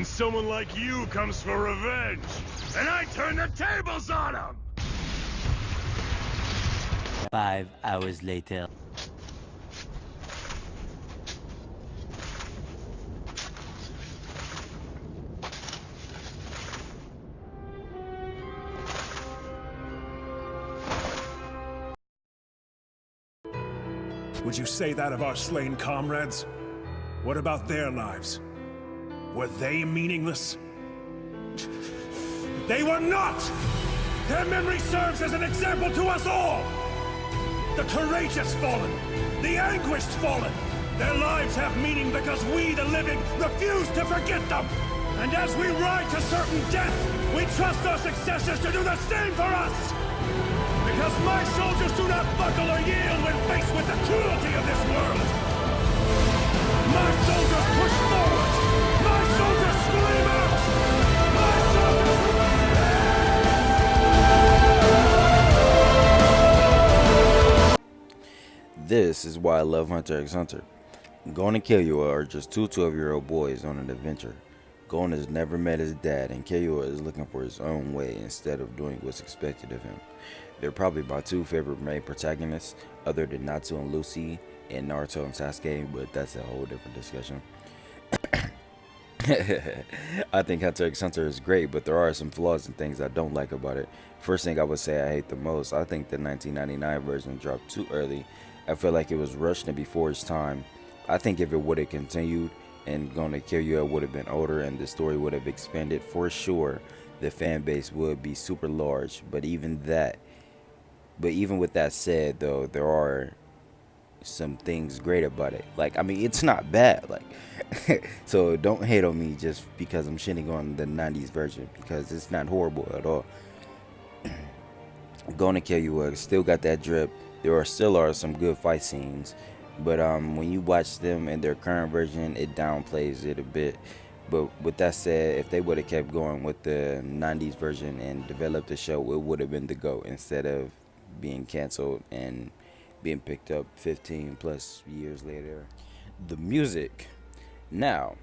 Then someone like you comes for revenge, and I turn the tables on him! 5 hours later. Would you say that of our slain comrades? What about their lives? Were they meaningless? They were not! Their memory serves as an example to us all! The courageous fallen, the anguished fallen. Their lives have meaning because we, the living, refuse to forget them. And as we ride to certain death, we trust our successors to do the same for us. Because my soldiers do not buckle or yield when faced with the cruelty of this world. My soldiers push forward. My soldiers scream out. My soldiers... This is why I love Hunter x Hunter. Gon and Killua are just two 12-year-old boys on an adventure. Gon has never met his dad, and Killua is looking for his own way instead of doing what's expected of him. They're probably my two favorite main protagonists, other than Natsu and Lucy, and Naruto and Sasuke, but that's a whole different discussion. I think Hunter x Hunter is great, but there are some flaws and things I don't like about it. First thing I would say I hate the most, I think the 1999 version dropped too early. I feel like it was rushed and before its time. I think if it would have continued and Gon and Killua would have been older and the story would have expanded, for sure the fan base would be super large. But even with that said, though, there are some things great about it. Like, I mean, it's not bad. Like, so don't hate on me just because I'm shitting on the 90s version, because it's not horrible at all. Gon and Killua still got that drip. There still are some good fight scenes, but when you watch them in their current version, it downplays it a bit. But with that said, if they would have kept going with the 90s version and developed the show, it would have been the GOAT instead of being canceled and being picked up 15 plus years later. The music. Now,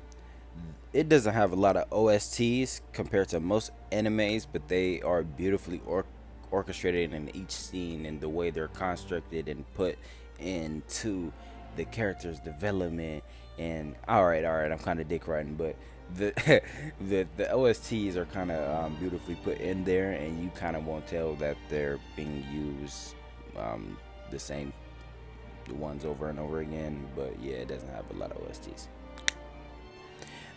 it doesn't have a lot of OSTs compared to most animes, but they are beautifully orchestrated in each scene and the way they're constructed and put into the character's development. And alright, I'm kind of dick riding, but the the OSTs are kind of beautifully put in there, and you kind of won't tell that they're being used the same ones over and over again. But yeah, it doesn't have a lot of OSTs.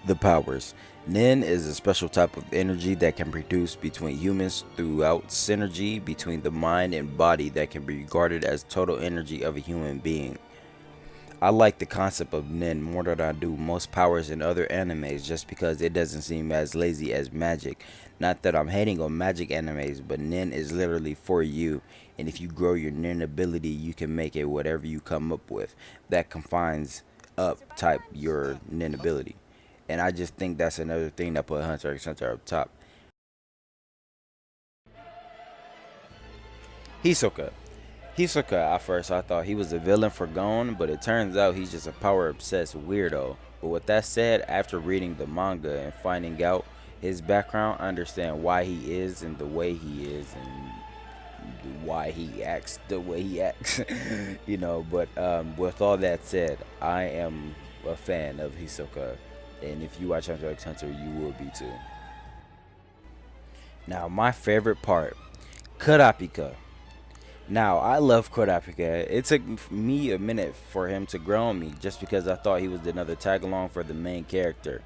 The powers. Nen is a special type of energy that can produce between humans throughout synergy between the mind and body that can be regarded as total energy of a human being. I like the concept of Nen more than I do most powers in other animes, just because it doesn't seem as lazy as magic. Not that I'm hating on magic animes, but Nen is literally for you, and if you grow your Nen ability, you can make it whatever you come up with that confines up type your Nen ability. And I just think that's another thing that put Hunter x Hunter up top. Hisoka. Hisoka, at first I thought he was a villain for Gon, but it turns out he's just a power-obsessed weirdo. But with that said, after reading the manga and finding out his background, I understand why he is and the way he is and why he acts the way he acts. You know, but with all that said, I am a fan of Hisoka. And if you watch Hunter x Hunter, you will be too. Now, my favorite part, Kurapika. Now, I love Kurapika. It took me a minute for him to grow on me, just because I thought he was another tag along for the main character.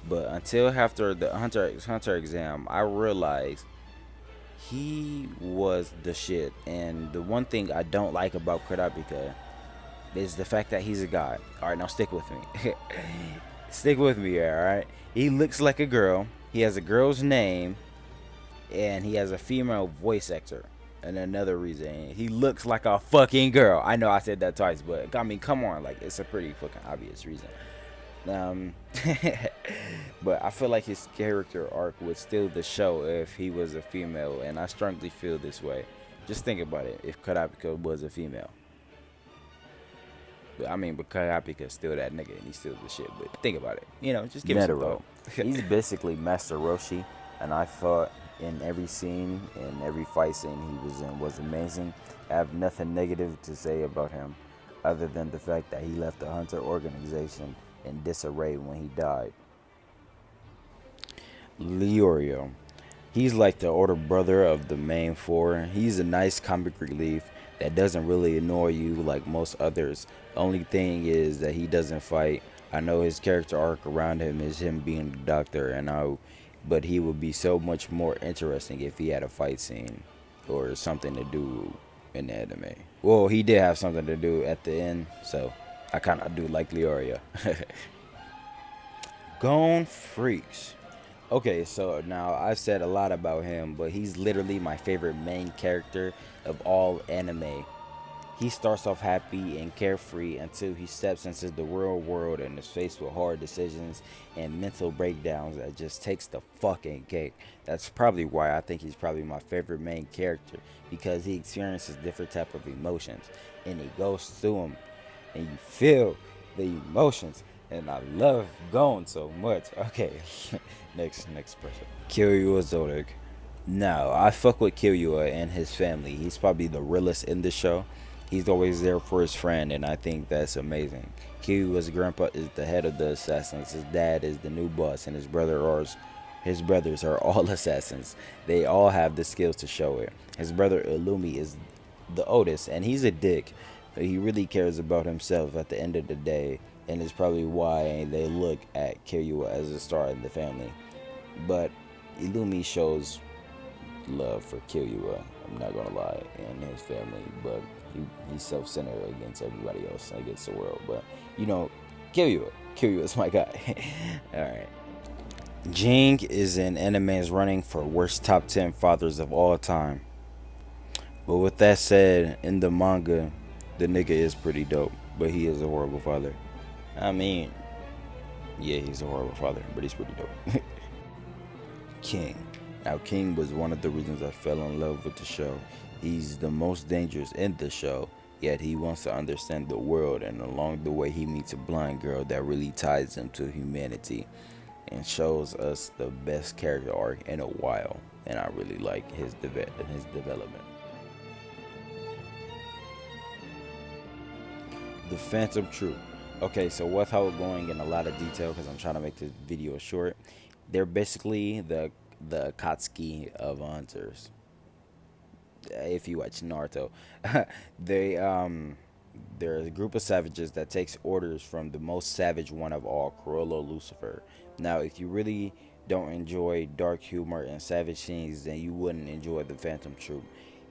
But until after the Hunter x Hunter exam, I realized he was the shit. And the one thing I don't like about Kurapika is the fact that he's a god. Alright, now stick with me. Stick with me here, alright? He looks like a girl. He has a girl's name. And he has a female voice actor. And another reason, he looks like a fucking girl. I know I said that twice, but I mean, come on, like, it's a pretty fucking obvious reason. But I feel like his character arc would steal the show if he was a female, and I strongly feel this way. Just think about it, if Kurapika was a female. I mean, but Kagapi could steal that nigga and he steals the shit. But think about it. You know, just give it some Netero. thought. He's basically Master Roshi, and I thought in every scene, in every fight scene he was in was amazing. I have nothing negative to say about him, other than the fact that he left the Hunter organization in disarray when he died. Leorio. He's like the older brother of the main four. He's a nice comic relief that doesn't really annoy you like most others. Only thing is that he doesn't fight. I know his character arc around him is him being the doctor, but he would be so much more interesting if he had a fight scene or something to do in the anime. Well, he did have something to do at the end, so I kind of do like Leorio. Gon Freaks. Okay, so now I've said a lot about him, but he's literally my favorite main character of all anime. He starts off happy and carefree until he steps into the real world and is faced with hard decisions and mental breakdowns that just takes the fucking cake. That's probably why I think he's probably my favorite main character, because he experiences different type of emotions and he goes through them and you feel the emotions. And I love Gon so much. Okay, next person. Killua Zodiac. Now, I fuck with Killua and his family. He's probably the realest in the show. He's always there for his friend, and I think that's amazing. Killua's grandpa is the head of the assassins. His dad is the new boss, and his brothers are all assassins. They all have the skills to show it. His brother Illumi is the oldest, and he's a dick. He really cares about himself at the end of the day, and it's probably why they look at Killua as a star in the family. But Illumi shows love for Killua, I'm not gonna lie, and his family, but he's self-centered against everybody else, against the world. But you know, Killua's my guy. Alright. Jing is in anime's running for worst top 10 fathers of all time. But with that said, in the manga, the nigga is pretty dope, but he is a horrible father. I mean, yeah, he's a horrible father, but he's pretty dope. King. Now, King was one of the reasons I fell in love with the show. He's the most dangerous in the show, yet he wants to understand the world, and along the way he meets a blind girl that really ties him to humanity and shows us the best character arc in a while, and I really like his development. The Phantom Troop. Okay, so without going in a lot of detail, because I'm trying to make this video short, they're basically the Akatsuki of hunters. If you watch Naruto, they're a group of savages that takes orders from the most savage one of all, Corolla Lucifer. Now, if you really don't enjoy dark humor and savage scenes, then you wouldn't enjoy the Phantom Troop.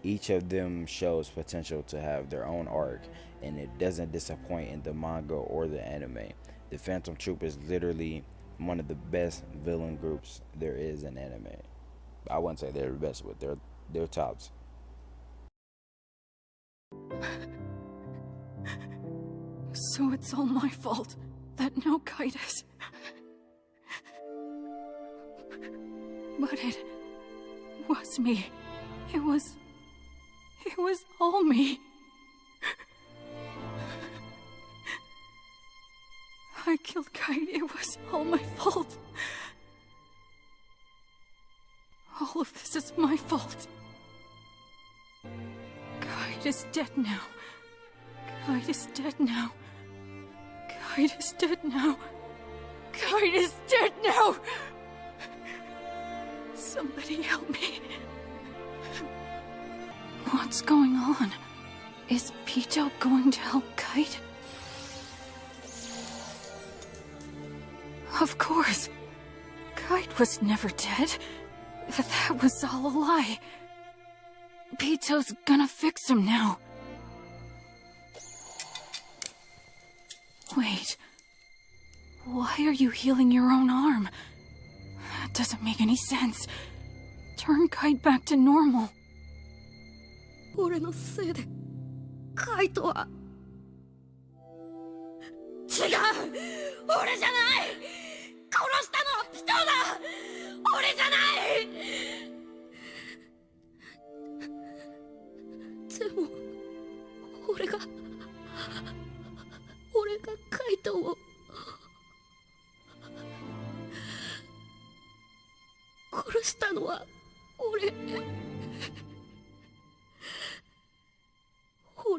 Each of them shows potential to have their own arc, and it doesn't disappoint in the manga or the anime. The Phantom Troop is literally one of the best villain groups there is in anime. I wouldn't say they're the best, but they're tops. So it's all my fault that no Kaitis. But it was me. It was all me. I killed Kite. It was all my fault. All of this is my fault. Kite is dead now. Kite is dead now. Kite is dead now. Kite is dead now. Somebody help me. What's going on? Is Pitou going to help Kite? Of course. Kite was never dead. That was all a lie. Pitou's gonna fix him now. Wait. Why are you healing your own arm? That doesn't make any sense. Turn Kite back to normal. 俺のせいでカイトは違う、俺じゃない、殺したのはピトだ、俺じゃないでも俺がイトを殺したのは俺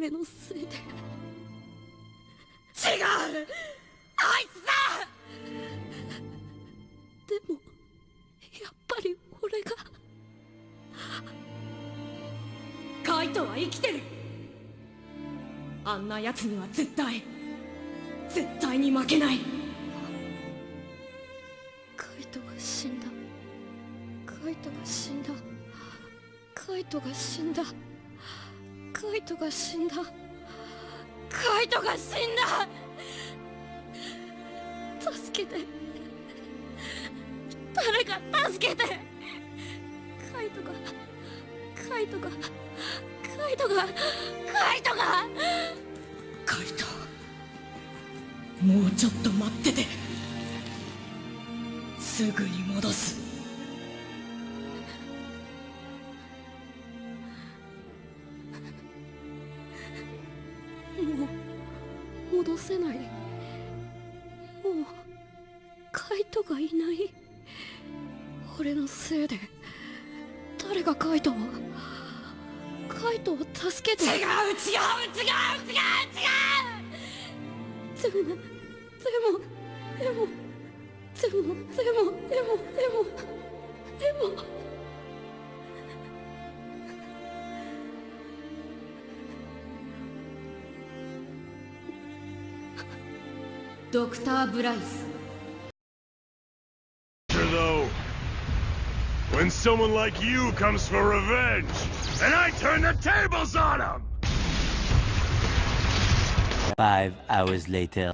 のせいで。違う、あいつだ。でもやっぱり俺が。カイトは生きてる。あんな奴には絶対に負けない。カイトが死んだ。カイトが死んだ。カイトが死んだ。カイトが死んだ。カイトが死んだ。助けて。誰か助けて。カイトがカイトがカイトがカイトがカイト、もうちょっと待ってて。すぐに戻す。もう戻せない。もうカイトがいない。俺のせいで誰がカイトを助けて。違う。でもドクター・ブライス。Though, when someone like you comes for revenge, and I turn the tables on him! 5 hours later.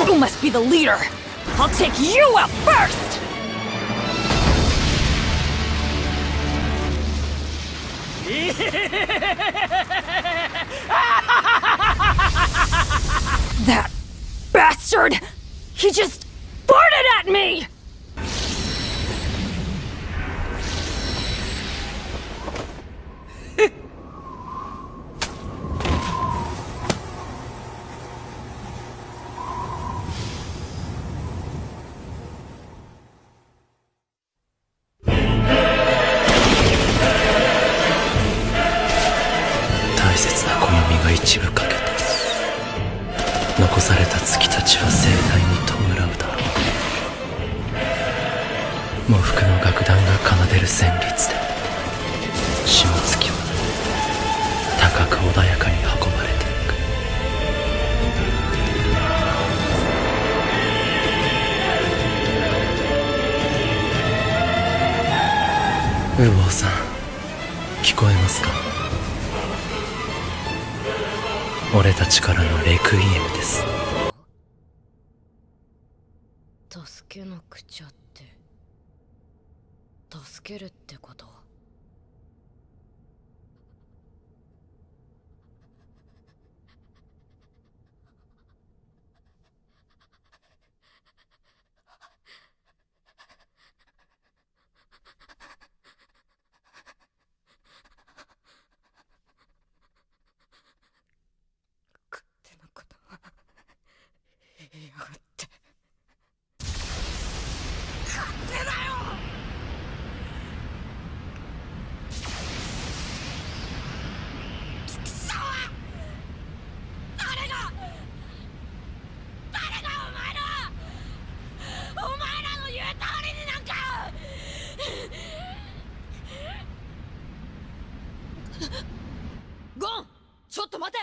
You must be the leader! I'll take you out first! That bastard! He just farted at me! ウーボーさん、聞こえますか？俺たちからのレクイエムです。助けなくちゃって助けるってこと？勝手なこと言いやがって。勝手だよ。くそは誰がお前らの言う通りになんか。ゴン、ちょっと待て。